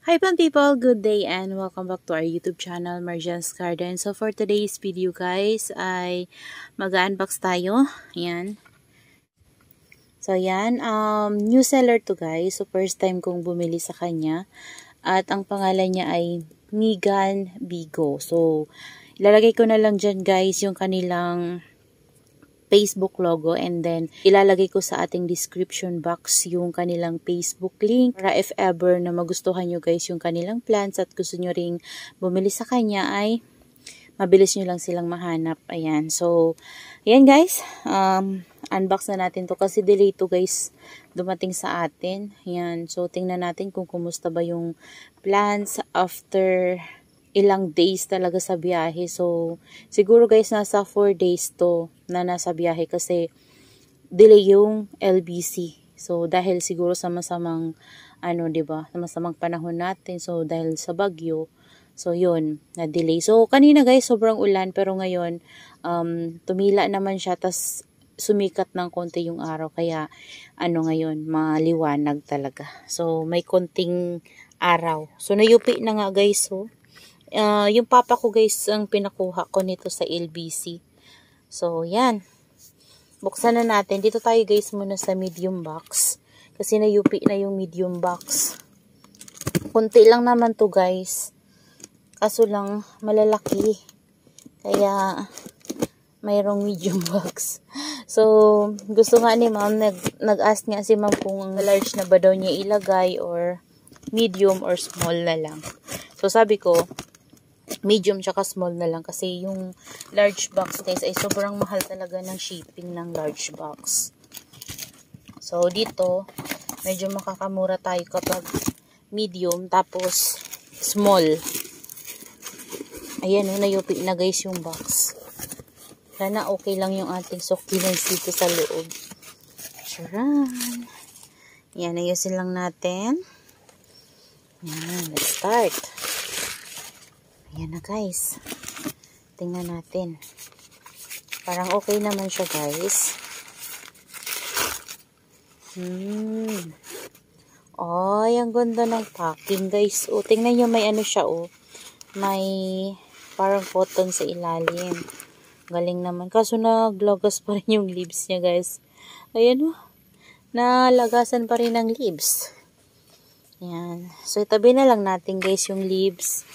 Hi fun people, good day and welcome back to our YouTube channel, Marjan's Garden. So for today's video guys, ay mag-unbox tayo. Ayan. So ayan, new seller to guys. So first time kong bumili sa kanya. At ang pangalan niya ay Megan Bigo. So ilalagay ko na lang dyan guys yung kanilang Facebook logo, and then ilalagay ko sa ating description box yung kanilang Facebook link para if ever na magustuhan nyo guys yung kanilang plants at gusto nyo ring bumili sa kanya ay mabilis nyo lang silang mahanap. Ayan. So, ayan guys. Unbox na natin to kasi delay to guys dumating sa atin. Ayan. So, tingnan natin kung kumusta ba yung plants after ilang days talaga sa biyahe. So, siguro guys, nasa 4 days to na nasa biyahe kasi delay yung LBC. So, dahil siguro sa masamang, diba, sa masamang panahon natin. So, dahil sa bagyo. So, yun, na-delay. So, kanina guys, sobrang ulan. Pero ngayon, tumila naman siya. Tas, sumikat ng konti yung araw. Kaya, ngayon, maliwanag talaga. So, may konting araw. So, nayupi na nga guys, so. Yung papa ko guys ang pinakuha ko nito sa LBC. So yan, buksan na natin. Dito tayo guys muna sa medium box kasi nayupi na yung medium box. Kunti lang naman to guys, kaso lang malalaki kaya mayroong medium box. So gusto nga ni ma'am, nag-ask nga si ma'am kung large na ba daw niya ilagay or medium or small na lang. So sabi ko medium tsaka small na lang kasi yung large box guys ay sobrang mahal talaga ng shipping ng large box. So dito medyo makakamura tayo kapag medium tapos small. Ayan nayupi na guys yung box. Sana okay lang yung ating succulents dito sa loob. Charan. Yan, ayusin lang natin. Yan, let's start. Ayan na guys. Tingnan natin. Parang okay naman siya guys. Ay, ang ganda ng packing guys. O, tingnan nyo may siya o. May parang cotton sa ilalim. Galing naman. Kaso naglagas pa rin yung leaves niya guys. Ayan o. Nalagasan pa rin ng leaves. Ayan. So, itabi na lang natin guys yung leaves.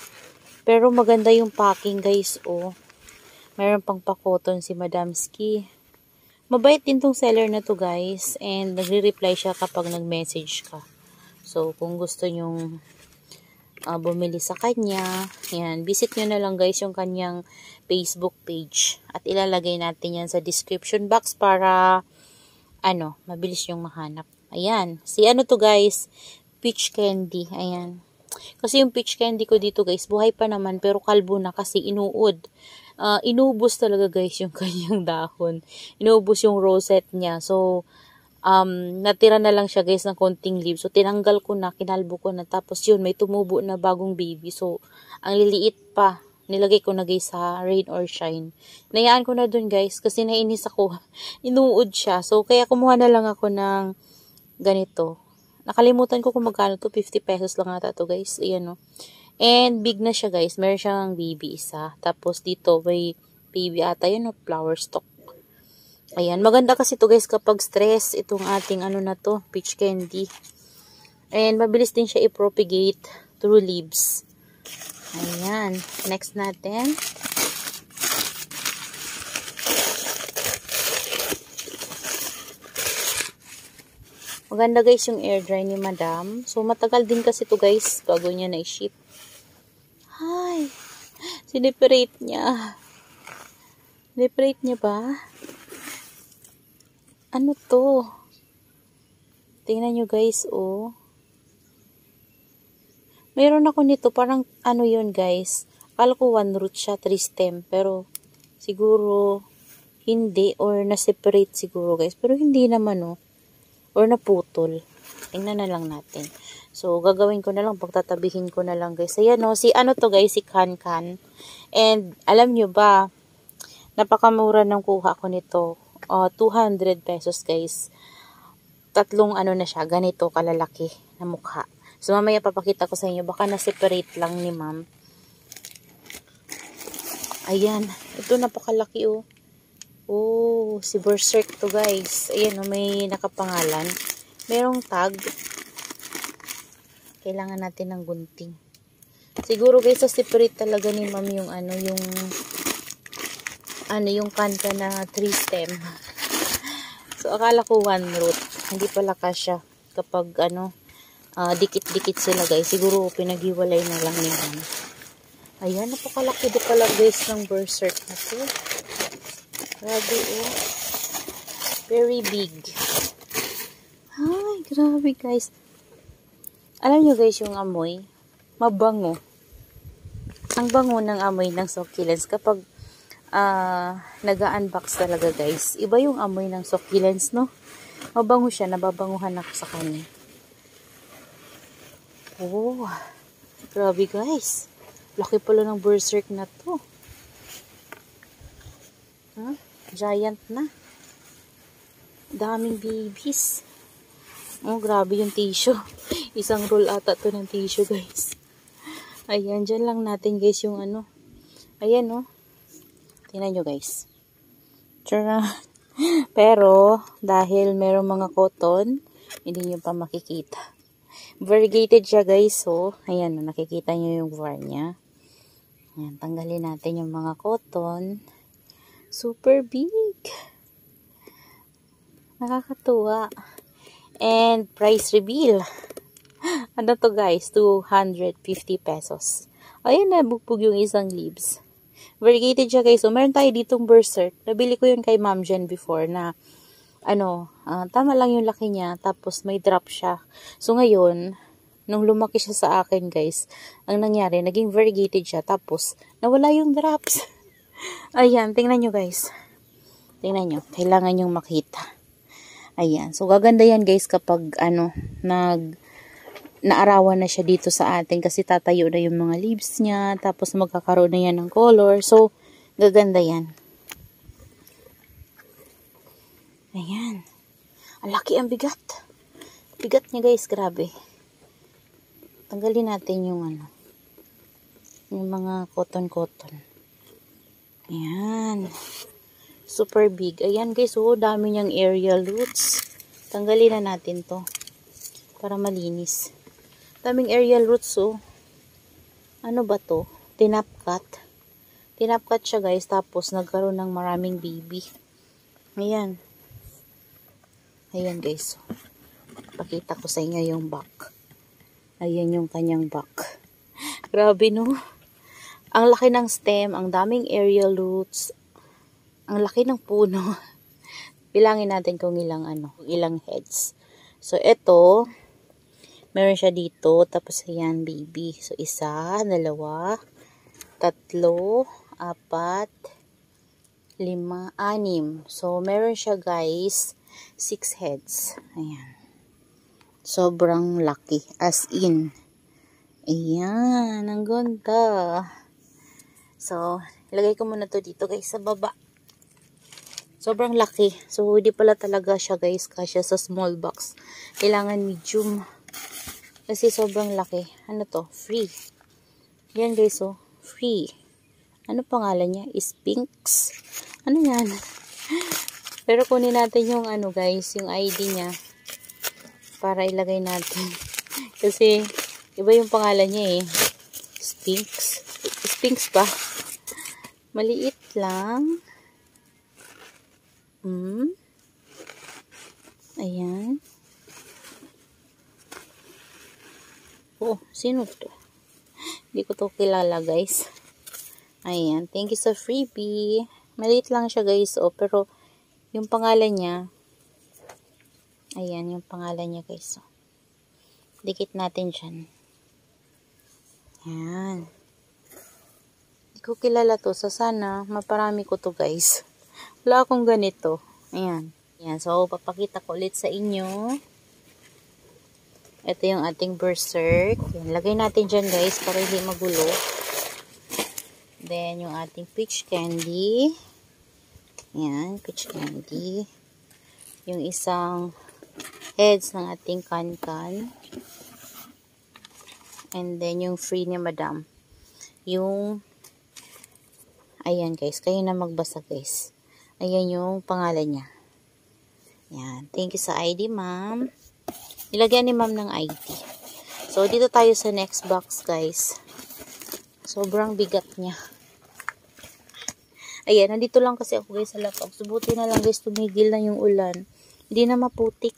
Pero maganda yung packing guys, oh. Meron pang pa-cotton si Madamski. Mabait din tong seller na to guys. And nagre-reply siya kapag nag-message ka. So, kung gusto nyong bumili sa kanya, yan, visit nyo na lang guys yung kanyang Facebook page. At ilalagay natin yan sa description box para, mabilis yung mahanap. Ayan. Si to guys, Peach Candy. Ayan. Kasi yung peach candy ko dito guys, buhay pa naman pero kalbo na kasi inuod. Inubos talaga guys yung kanyang dahon. Inubos yung rosette niya. So, natira na lang siya guys ng konting leaves. So, tinanggal ko na, kinalbo ko na. Tapos yun, may tumubo na bagong baby. So, ang liliit pa. Nilagay ko na guys sa rain or shine. Nayaan ko na dun guys kasi nainis ako. Inuod siya. So, kaya kumuha na lang ako ng ganito. Nakalimutan ko kung magkano to. 50 pesos lang ata to guys. Ayan o. And big na siya guys. Meron siyang baby isa. Tapos dito may baby ata. Yan o. Flower stalk. Ayan. Maganda kasi to guys kapag stress. Itong ating na to. Peach candy. And mabilis din siya i-propagate through leaves. Ayan. Next natin. Maganda guys yung air dry ni Madam. So, matagal din kasi to guys bago niya na-ship. Hi! Sineperate niya. Sineperate niya ba? Ano to? Tingnan nyo guys, oh. Mayroon ako nito. Parang yun guys. Akala ko one root siya, 3 stem. Pero, siguro, hindi. Or na-separate siguro guys. Pero hindi naman, oh. Or naputol. Tingnan na lang natin. So, gagawin ko na lang. Pagtatabihin ko na lang guys. Ayan o. Si to guys. Si Kan. And, alam nyo ba, napakamura ng kuha ko nito. 200 pesos guys. Tatlong na siya. Ganito kalalaki na mukha. So, mamaya papakita ko sa inyo. Baka na-separate lang ni ma'am. Ayan. Ito napakalaki oh. Oh, si Berserk to guys. Ayan oh, may nakapangalan. Merong tag. Kailangan natin ng gunting. Siguro guys, sa separate talaga ni ma'am yung yung kanta na 3 stem. So, akala ko 1 root. Hindi pala kasya kapag dikit-dikit sila guys. Siguro pinaghiwalay na lang ni ma'am. Ayan, napakalaki do pala guys ng Berserk na to. Grabe oh. Very big. Ay, grabe guys. Alam nyo guys yung amoy, mabango. Ang bango ng amoy ng succulents kapag nag-unbox talaga guys. Iba yung amoy ng succulents, no? Mabango siya, nababanguhan ako sa kanya. Oh, grabe guys. Laki pala ng Berserk na to. Huh? Giant na. Daming babies. Oh, grabe yung tissue. Isang roll ata to ng tissue guys. Ayan, dyan lang natin guys yung Ayan oh. Tingnan nyo guys. Tara. Pero, dahil merong mga cotton, hindi nyo pa makikita. Variegated siya guys. So, ayan, nakikita nyo yung var niya. Ayan, tanggalin natin yung mga cotton. Super big. Nakakatuwa. And, price reveal. Ano to guys? 250 pesos. Ayan, nabugbog yung isang leaves. Variegated siya guys. So, meron tayo ditong Berserk. Nabili ko yun kay Ma'am Jen before na tama lang yung laki niya. Tapos, may drop siya. So, ngayon, nung lumaki siya sa akin guys, ang nangyari, naging variegated siya. Tapos, nawala yung drops. Ayan, tingnan nyo guys. Tingnan nyo. Kailangan nyong makita. Ayan. So, gaganda yan guys kapag, naarawan na siya dito sa atin kasi tatayo na yung mga leaves niya. Tapos, magkakaroon na yan ng color. So, gaganda yan. Ayan. Ang laki, ang bigat. Bigat niya guys, grabe. Tanggalin natin yung yung mga cotton. Ayan. Super big. Ayan guys, oh, dami niyang aerial roots. Tanggalin na natin to para malinis. Daming aerial roots, oh. Ano ba to? Tinapkat. Tinapkat siya guys, tapos nagkaroon ng maraming baby. Ayan. Ayan guys. Pakita ko sa inyo yung back. Ayan yung kanyang back. Grabe no. Ang laki ng stem, ang daming aerial roots. Ang laki ng puno. Bilangin natin kung ilang heads. So ito, meron siya dito, tapos ayan baby. So 1, 2, 3, 4, 5, 6. So meron siya guys 6 heads. Ayan. Sobrang laki. As in. Ayan. Ang ganda. So, ilagay ko muna to dito guys sa baba. Sobrang laki. So, hindi pala talaga siya guys kasya sa small box. Kailangan medium. Kasi sobrang laki. Ano to? Free. Yan guys oh. Free. Ano pangalan niya? Sphinx. Ano yan? Pero kunin natin yung guys, yung ID niya para ilagay natin. Kasi iba yung pangalan niya eh. Sphinx. Sphinx pa. Maliit lang. Ayan. Oh, sino to? Hindi ko to kilala guys. Ayan. Thank you sa freebie. Maliit lang siya guys. Oh, pero yung pangalan niya, ayan, yung pangalan niya guys. So, dikit natin dyan. Ayan. Hindi ko kilala to. So, sana, maparami ko to guys. Wala akong ganito. Ayan. Ayan. So, papakita ko ulit sa inyo. Ito yung ating Berserk. Ayan. Lagay natin dyan guys para hindi magulo. Then, yung ating peach candy. Ayan, peach candy. Yung isang heads ng ating kan-kan. And then, yung free ni Madam. Yung, ayan guys, kayo na magbasa guys. Ayan yung pangalan niya. Yan. Thank you sa ID, ma'am. Nilagyan ni ma'am ng ID. So, dito tayo sa next box, guys. Sobrang bigat niya. Ayan, nandito lang kasi ako guys sa laptop. Subuti na lang guys, tumigil na yung ulan. Hindi na maputik.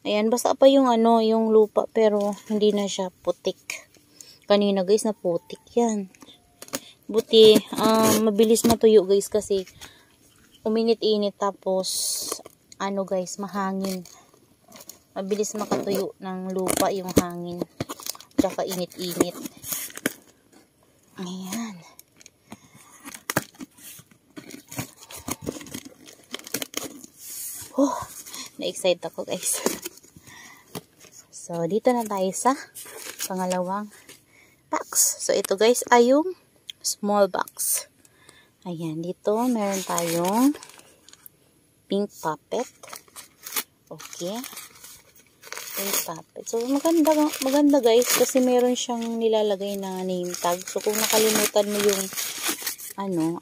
Ayan, basta pa yung ano, yung lupa, pero hindi na siya putik. Kanina guys, naputik yan. Buti, mabilis matuyo guys kasi uminit-init tapos ano guys, mahangin. Mabilis makatuyo ng lupa yung hangin. Tsaka init-init. Ayan. Oh, na-excite ako guys. So, dito na tayo sa pangalawang box. So, ito guys ay yung small box. Ayan, dito meron tayong pink puppet. Okay. Pink puppet. So, maganda guys kasi meron siyang nilalagay na name tag. So, kung nakalimutan mo yung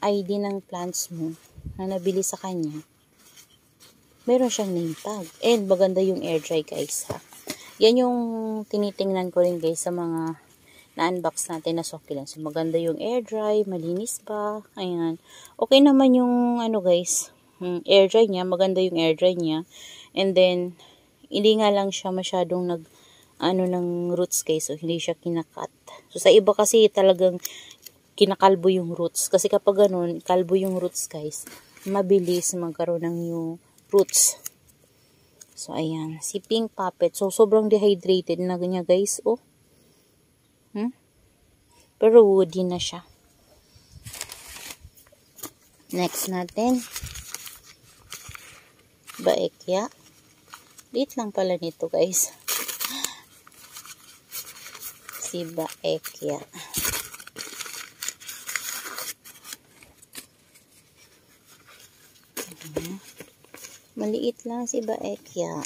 ID ng plants mo na nabili sa kanya, meron siyang name tag. And maganda yung air dry guys ha. Yan yung tinitingnan ko rin guys sa mga na-unbox natin na succulents. So, maganda yung air dry, malinis ba? Ayan. Okay naman yung guys, air dry niya, maganda yung air dry niya. And then, hindi nga lang siya masyadong ng roots guys. So, hindi siya kinakat. So, sa iba kasi talagang kinakalbo yung roots. Kasi kapag ganun, kalbo yung roots guys, mabilis magkaroon ng new roots. So, ayan. Si Pink Puppet. So, sobrang dehydrated na niya guys. Oh. Pero woody na siya. Next natin. Baekya. Liit lang pala nito guys. Si Baekya. Maliit lang si Baekya.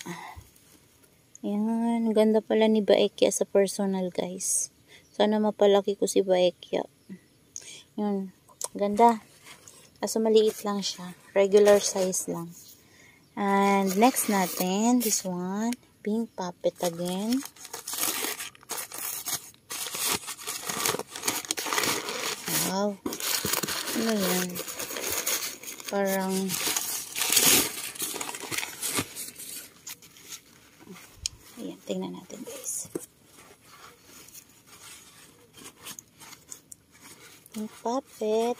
Ayan. Ganda pala ni Baekya sa personal guys. Sana mapalaki ko si Baekya. Yun. Ganda. Kaso maliit lang siya. Regular size lang. And next natin, this one. Pink Puppet again. Wow. Ano yan? Parang ayan, tingnan natin guys. Pink Puppet.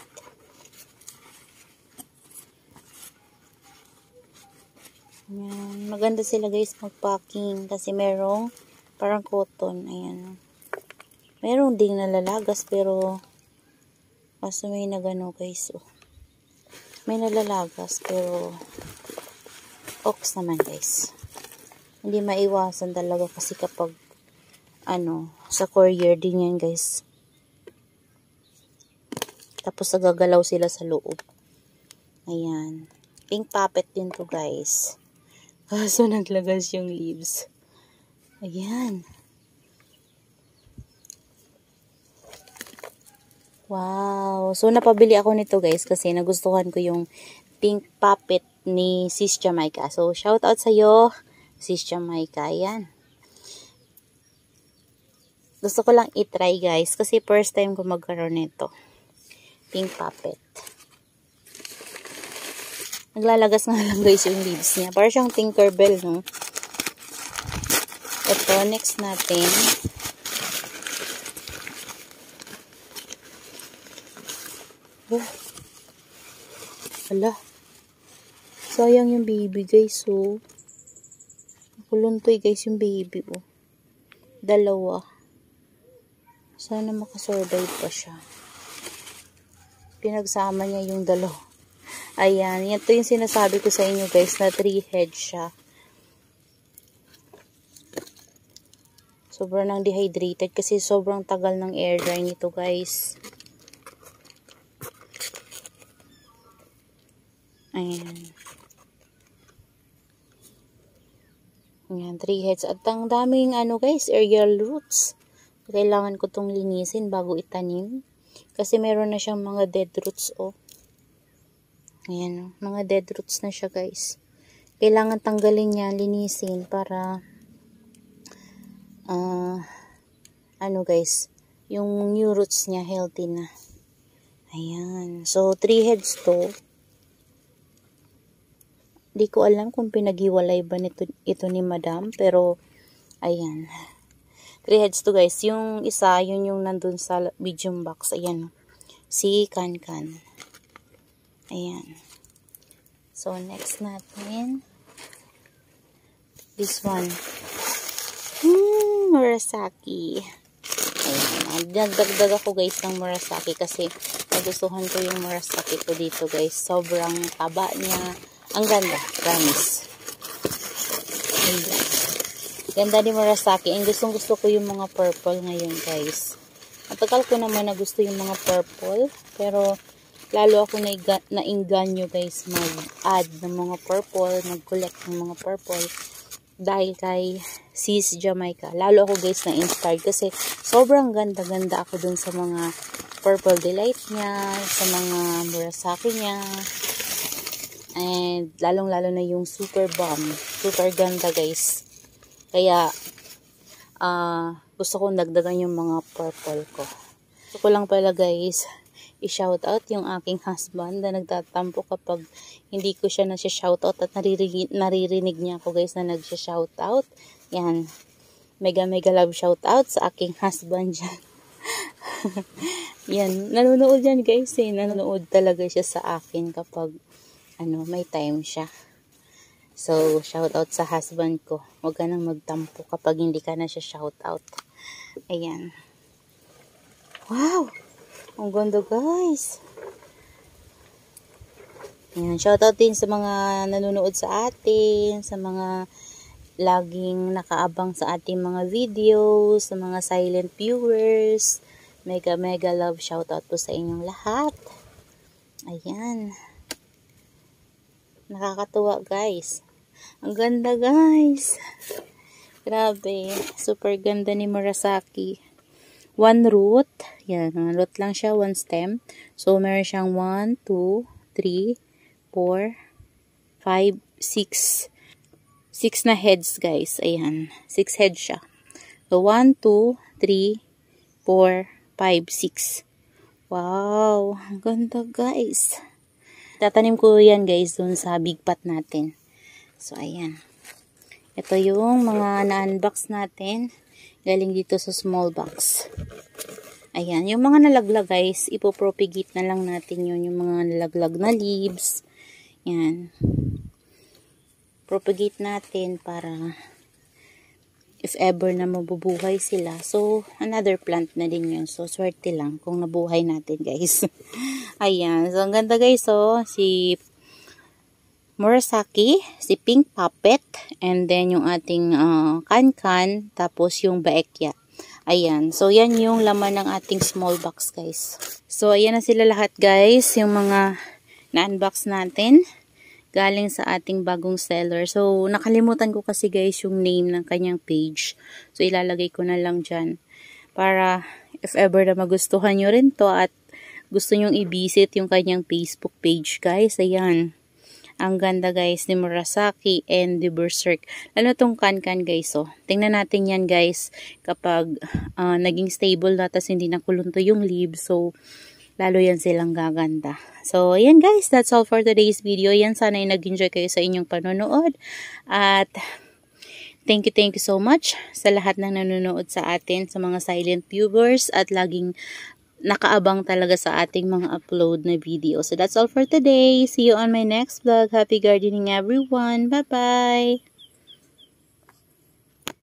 Ayan. Maganda sila guys mag-packing kasi merong parang cotton. Ayan. Merong ding nalalagas pero kaso may nagano guys. Oh. May nalalagas pero ox naman guys. Hindi maiwasan talaga kasi kapag sa courier din yan guys. Tapos nagagalaw sila sa loob. Ayan. Pink Puppet din to guys. Kaso naglagas yung leaves. Ayan. Wow. So napabili ako nito guys kasi nagustuhan ko yung Pink Puppet ni Sis Jamaica. So shout out sa'yo, Sis Jamaica. Ayan. Gusto ko lang i-try guys kasi first time ko magkaroon nito. Pink Puppet. Naglalagas nga lang guys yung leaves niya. Parang siyang Tinkerbell, no? Ito, next natin. Oh. Hala. Sayang yung baby guys, oh. Nakuluntoy guys yung baby, oh. Dalawa. Sana makasurvive pa siya. Pinagsama niya yung dalawa. Ayan. Yan to yung sinasabi ko sa inyo guys na 3 head siya. Sobrang nang dehydrated kasi sobrang tagal ng air dry nito guys. Ayan. Ayan, 3 heads. At ang daming guys, aerial roots. Kailangan ko tong linisin bago itanim. Kasi meron na siyang mga dead roots, oh. Ayan, oh. Mga dead roots na siya, guys. Kailangan tanggalin niya, linisin para ano guys, yung new roots niya healthy na. Ayan. So, 3 heads to. Di ko alam kung pinaghiwalay ba ito ni madam. Pero, ayan. 3 heads to guys. Yung isa, yun yung nandun sa medium box. Ayan. Si Kankan. Ayan. So, next natin. This one. Murasaki. Ayan. Nagdagdag ako guys ng Murasaki kasi nagustuhan ko yung Murasaki ko dito guys. Sobrang taba niya. Ang ganda. Promise. Ayan. Ganda ni Murasaki. Ang gusto ko yung mga purple ngayon guys. Matagal ko naman na gusto yung mga purple. Pero lalo ako nainganyo guys mag-add ng mga purple. Mag-collect ng mga purple. Dahil kay Sis Jamaica. Lalo ako guys na-inspired kasi sobrang ganda-ganda ako dun sa mga Purple Delight niya, sa mga Murasaki niya. And lalong-lalo na yung Super Bomb. Super ganda guys. Kaya gusto kong dagdagan yung mga purple ko. Gusto ko lang pala guys i-shoutout yung aking husband na nagtatampo kapag hindi ko siya nasi-shoutout at naririnig niya ako guys na nagsi-shoutout. Yan. Mega love shoutout sa aking husband dyan. Yan. Nanonood yan guys eh. Nanonood talaga siya sa akin kapag may time siya. So, shoutout sa husband ko. Huwag ka nang magtampo kapag hindi ka na siya shoutout. Ayan. Wow! Ang ganda guys. Ayan, shoutout din sa mga nanonood sa atin, sa mga laging nakaabang sa ating mga videos, sa mga silent viewers. Mega love shoutout po sa inyong lahat. Ayan. Nakakatuwa guys. Ang ganda guys. Grabe. Super ganda ni Murasaki. 1 root. Yan, 1 root lang siya, 1 stem. So, meron siyang 1, 2, 3, 4, 5, 6. 6 na heads, guys. Ayan. 6 heads siya. So, 1, 2, 3, 4, 5, 6. Wow! Ang ganda, guys. Tatanim ko yan, guys, dun sa big pot natin. So, ayan. Ito yung mga na-unbox natin. Galing dito sa small box. Ayan. Yung mga nalaglag guys, ipopropagate na lang natin yun. Yung mga nalaglag na leaves. Ayan. Propagate natin para if ever na mabubuhay sila. So, another plant na din yun. So, swerte lang kung nabuhay natin guys. Ayan. So, ang ganda guys. So, si Murasaki, si Pink Puppet, and then yung ating Kankan, tapos yung Baekya. Ayan. So, yan yung laman ng ating small box, guys. So, ayan na sila lahat, guys. Yung mga na-unbox natin galing sa ating bagong seller. So, nakalimutan ko kasi, guys, yung name ng kanyang page. So, ilalagay ko na lang dyan. Para, if ever na magustuhan nyo rin to at gusto nyong i-visit yung kanyang Facebook page, guys. Ayan. Ang ganda guys ni Murasaki and the Berserk. Lalo tong Kankan guys. So, tingnan natin yan guys kapag naging stable na tas hindi nakulunto yung leaves. So, lalo yan silang gaganda. So, ayan guys. That's all for today's video. Yan, sana ay nag-enjoy kayo sa inyong panonood. At thank you so much sa lahat ng nanonood sa atin, sa mga silent viewers at laging nakaabang talaga sa ating mga upload na video. So that's all for today. See you on my next vlog. Happy gardening everyone. Bye-bye!